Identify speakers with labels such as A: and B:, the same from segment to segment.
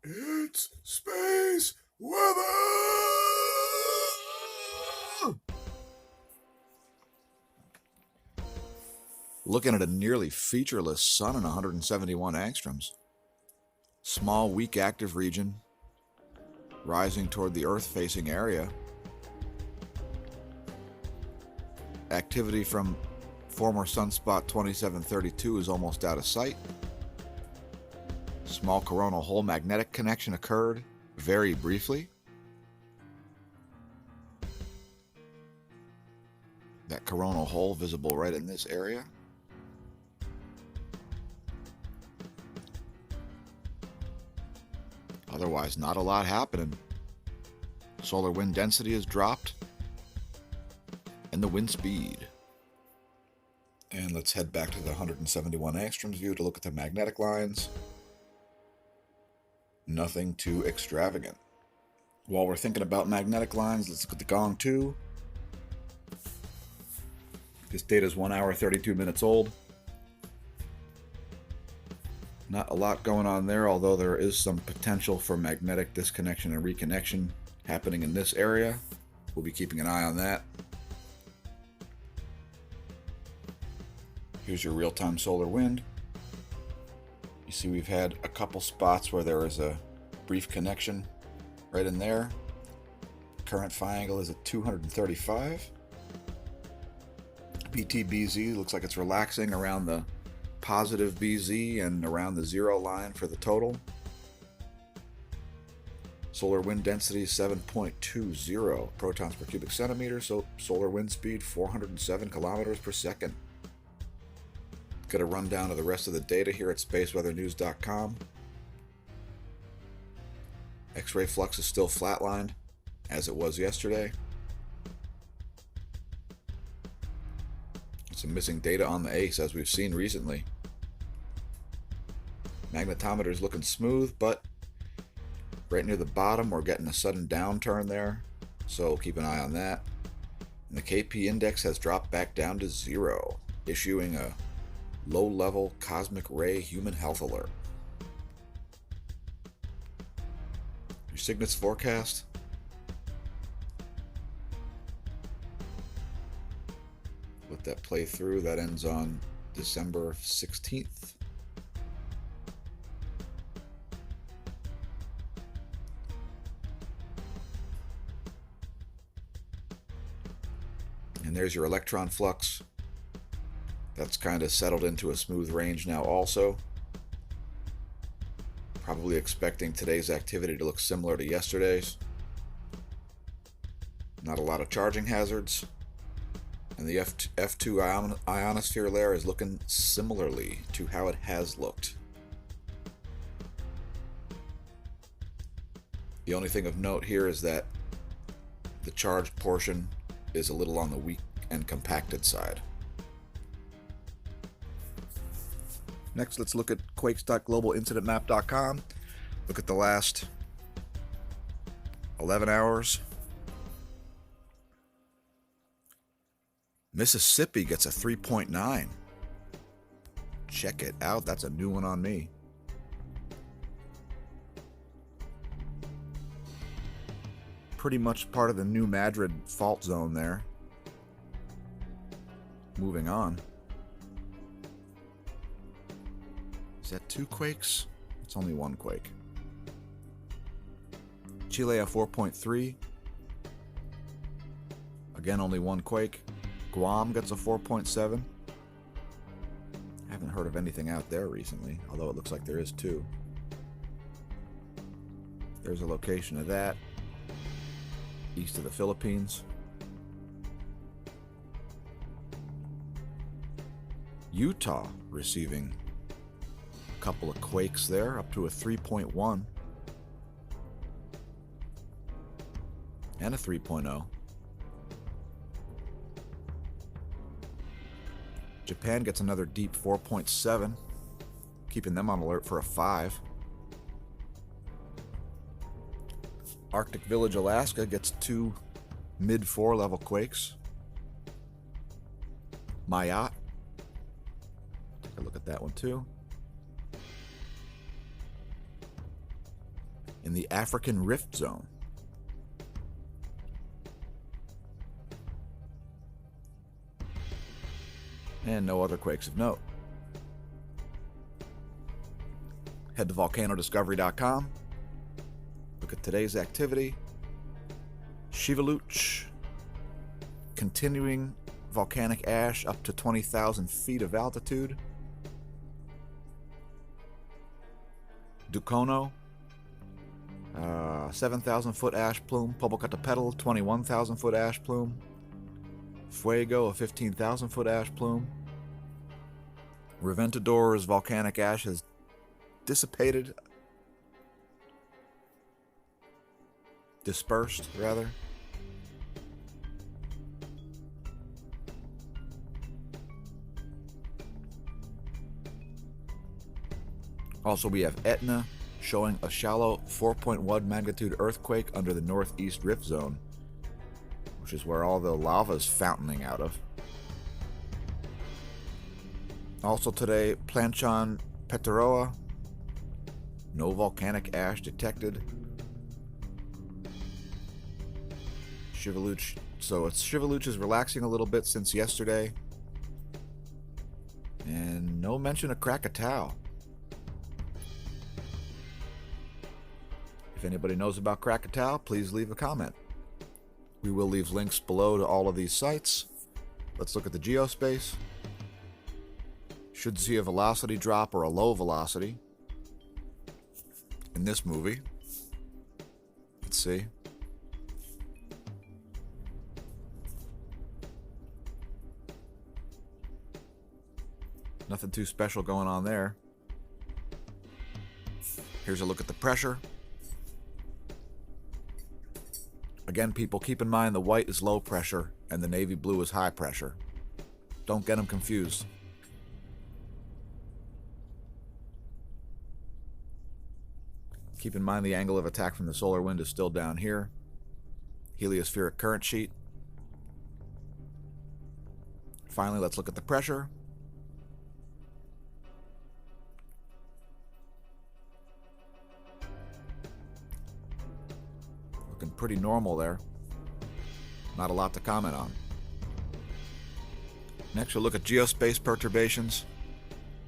A: It's space weather! Looking at a nearly featureless sun in 171 angstroms. Small, weak active region rising toward the Earth-facing area. Activity from former sunspot 2732 is almost out of sight. Small coronal hole magnetic connection occurred very briefly. That coronal hole visible right in this area. Otherwise, not a lot happening. Solar wind density has dropped, and the wind speed. And let's head back to the 171 angstroms view to look at the magnetic lines. Nothing too extravagant. While we're thinking about magnetic lines, let's look at the Gong 2. This data is 1 hour 32 minutes old. Not a lot going on there, although there is some potential for magnetic disconnection and reconnection happening in this area. We'll be keeping an eye on that. Here's your real-time solar wind. You see we've had a couple spots where there is a brief connection right in there. Current phi angle is at 235. PTBZ looks like it's relaxing around the positive BZ and around the 0 line for the total. Solar wind density is 7.20 protons per cubic centimeter, so solar wind speed 407 kilometers per second. Get a rundown of the rest of the data here at spaceweathernews.com. X-ray flux is still flatlined, as it was yesterday. Some missing data on the ACE, as we've seen recently. Magnetometer is looking smooth, but right near the bottom we're getting a sudden downturn there, so keep an eye on that. And the KP index has dropped back down to 0, issuing a low-level cosmic ray human health alert. Your Cygnus forecast. Let that play through. That ends on December 16th. And there's your electron flux. That's kind of settled into a smooth range now also. Probably expecting today's activity to look similar to yesterday's. Not a lot of charging hazards. And the F2 ionosphere layer is looking similarly to how it has looked. The only thing of note here is that the charged portion is a little on the weak and compacted side. Next, let's look at quakes.globalincidentmap.com. Look at the last 11 hours. Mississippi gets a 3.9. Check it out. That's a new one on me. Pretty much part of the New Madrid fault zone there. Moving on. Is that 2 quakes? It's only 1 quake. Chile a 4.3. Again, only 1 quake. Guam gets a 4.7. Haven't heard of anything out there recently, although it looks like there is 2. There's a location of that. East of the Philippines. Utah receiving a couple of quakes there, up to a 3.1 and a 3.0. Japan gets another deep 4.7, keeping them on alert for a 5. Arctic Village, Alaska gets 2 mid-4 level quakes. Mayotte, take a look at that one too. in the African Rift Zone. And no other quakes of note. Head to volcanodiscovery.com. Look at today's activity. Shivaluch. Continuing volcanic ash up to 20,000 feet of altitude. Dukono. 7,000 foot ash plume. Popocatépetl, 21,000 foot ash plume. Fuego, a 15,000 foot ash plume. Reventador's volcanic ash has dissipated. Dispersed, rather. Also, we have Etna showing a shallow 4.1 magnitude earthquake under the northeast rift zone, which is where all the lava is fountaining out of. Also today, Planchon Peteroa, no volcanic ash detected. Shivaluch, so Shivaluch is relaxing a little bit since yesterday. And no mention of Krakatoa. If anybody knows about Krakatoa, please leave a comment. We will leave links below to all of these sites. Let's look at the Geospace. Should see a velocity drop or a low velocity in this movie. Let's see. Nothing too special going on there. Here's a look at the pressure. Again, people, keep in mind the white is low pressure and the navy blue is high pressure. Don't get them confused. Keep in mind the angle of attack from the solar wind is still down here. Heliospheric current sheet. Finally, let's look at the pressure. Looking pretty normal there. Not a lot to comment on. Next, we'll look at geospace perturbations.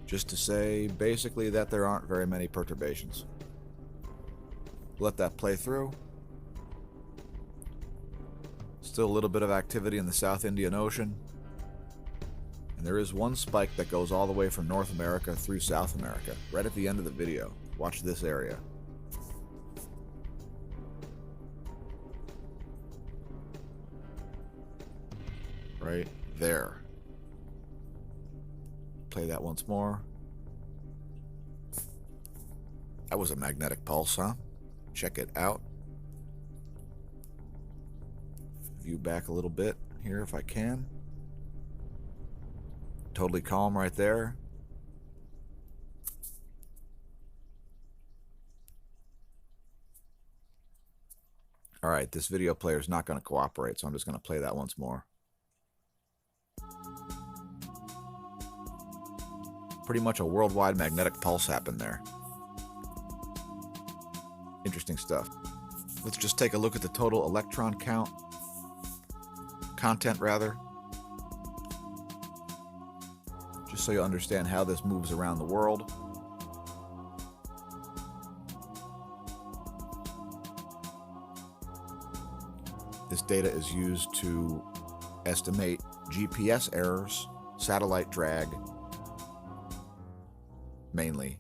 A: Just to say, basically, that there aren't very many perturbations. Let that play through. Still a little bit of activity in the South Indian Ocean. And there is one spike that goes all the way from North America through South America, right at the end of the video. Watch this area. Right there. Play that once more. That was a magnetic pulse, huh? Check it out. View back a little bit here if I can. Totally calm right there. Alright, this video player is not going to cooperate, so I'm just going to play that once more. Pretty much a worldwide magnetic pulse happened there. Interesting stuff. Let's just take a look at the total electron content rather. Just so you understand how this moves around the world. This data is used to estimate GPS errors, satellite drag, mainly.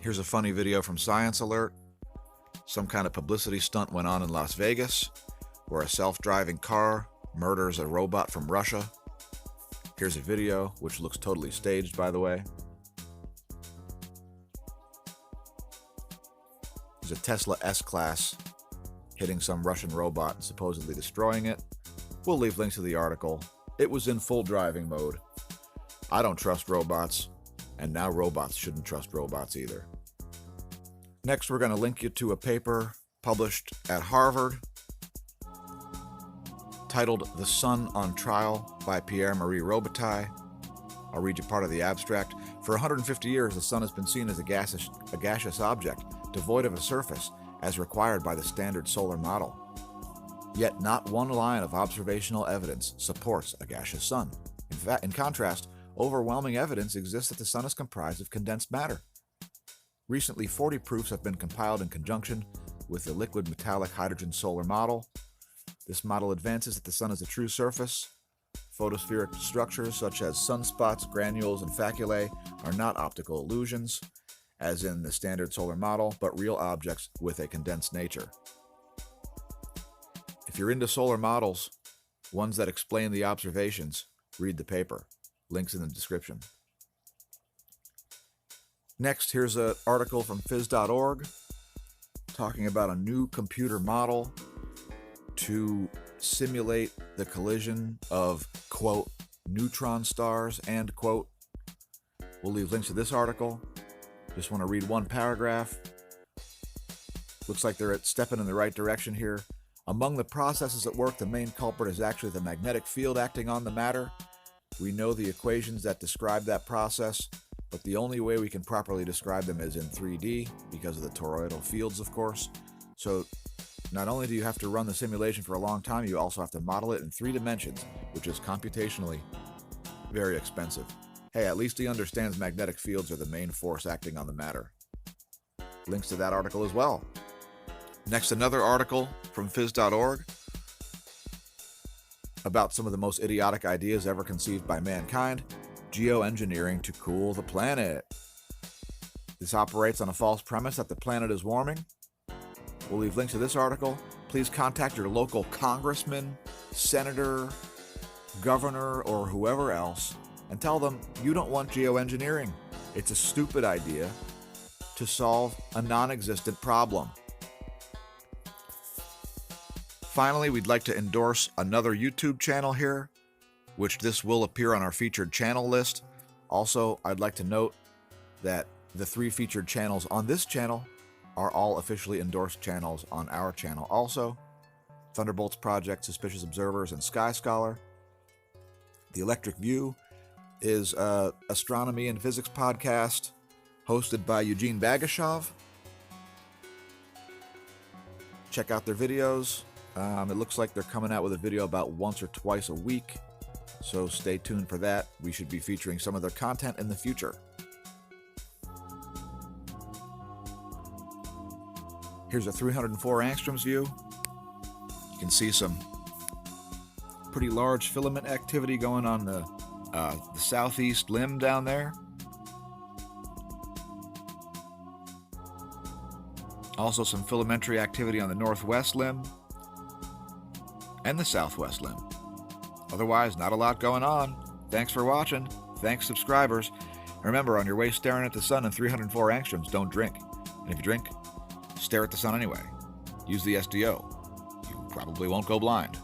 A: Here's a funny video from Science Alert. Some kind of publicity stunt went on in Las Vegas, where a self-driving car murders a robot from Russia. Here's a video, which looks totally staged, by the way. There's a Tesla S-Class hitting some Russian robot and supposedly destroying it. We'll leave links to the article. It was in full driving mode. I don't trust robots, and now robots shouldn't trust robots either. Next, we're going to link you to a paper published at Harvard titled The Sun on Trial by Pierre-Marie Robitaille. I'll read you part of the abstract. For 150 years, the sun has been seen as a gaseous object, devoid of a surface, as required by the standard solar model. Yet not one line of observational evidence supports a gaseous sun. In contrast, overwhelming evidence exists that the sun is comprised of condensed matter. Recently, 40 proofs have been compiled in conjunction with the liquid metallic hydrogen solar model. This model advances that the sun is a true surface. Photospheric structures such as sunspots, granules, and faculae are not optical illusions, as in the standard solar model, but real objects with a condensed nature. If you're into solar models, ones that explain the observations, read the paper. Links in the description. Next, here's an article from phys.org talking about a new computer model to simulate the collision of, quote, neutron stars, end quote. We'll leave links to this article. Just want to read one paragraph. Looks like they're stepping in the right direction here. Among the processes at work, the main culprit is actually the magnetic field acting on the matter. We know the equations that describe that process, but the only way we can properly describe them is in 3D, because of the toroidal fields, of course. So not only do you have to run the simulation for a long time, you also have to model it in 3 dimensions, which is computationally very expensive. Hey, at least he understands magnetic fields are the main force acting on the matter. Links to that article as well. Next, another article from phys.org about some of the most idiotic ideas ever conceived by mankind. Geoengineering to cool the planet. This operates on a false premise that the planet is warming. We'll leave links to this article. Please contact your local congressman, senator, governor, or whoever else and tell them you don't want geoengineering. It's a stupid idea to solve a non-existent problem. Finally, we'd like to endorse another YouTube channel here, which this will appear on our featured channel list. Also, I'd like to note that the 3 featured channels on this channel are all officially endorsed channels on our channel also. Thunderbolts Project, Suspicious Observers, and Sky Scholar. The Electric View is an astronomy and physics podcast hosted by Eugene Bagashov. Check out their videos. It looks like they're coming out with a video about once or twice a week, so stay tuned for that. We should be featuring some of their content in the future. Here's a 304 angstroms view. You can see some pretty large filament activity going on the southeast limb down there. Also some filamentary activity on the northwest limb and the southwest limb. Otherwise, not a lot going on. Thanks for watching. Thanks, subscribers. Remember, on your way staring at the sun in 304 angstroms, don't drink. And if you drink, stare at the sun anyway. Use the SDO. You probably won't go blind.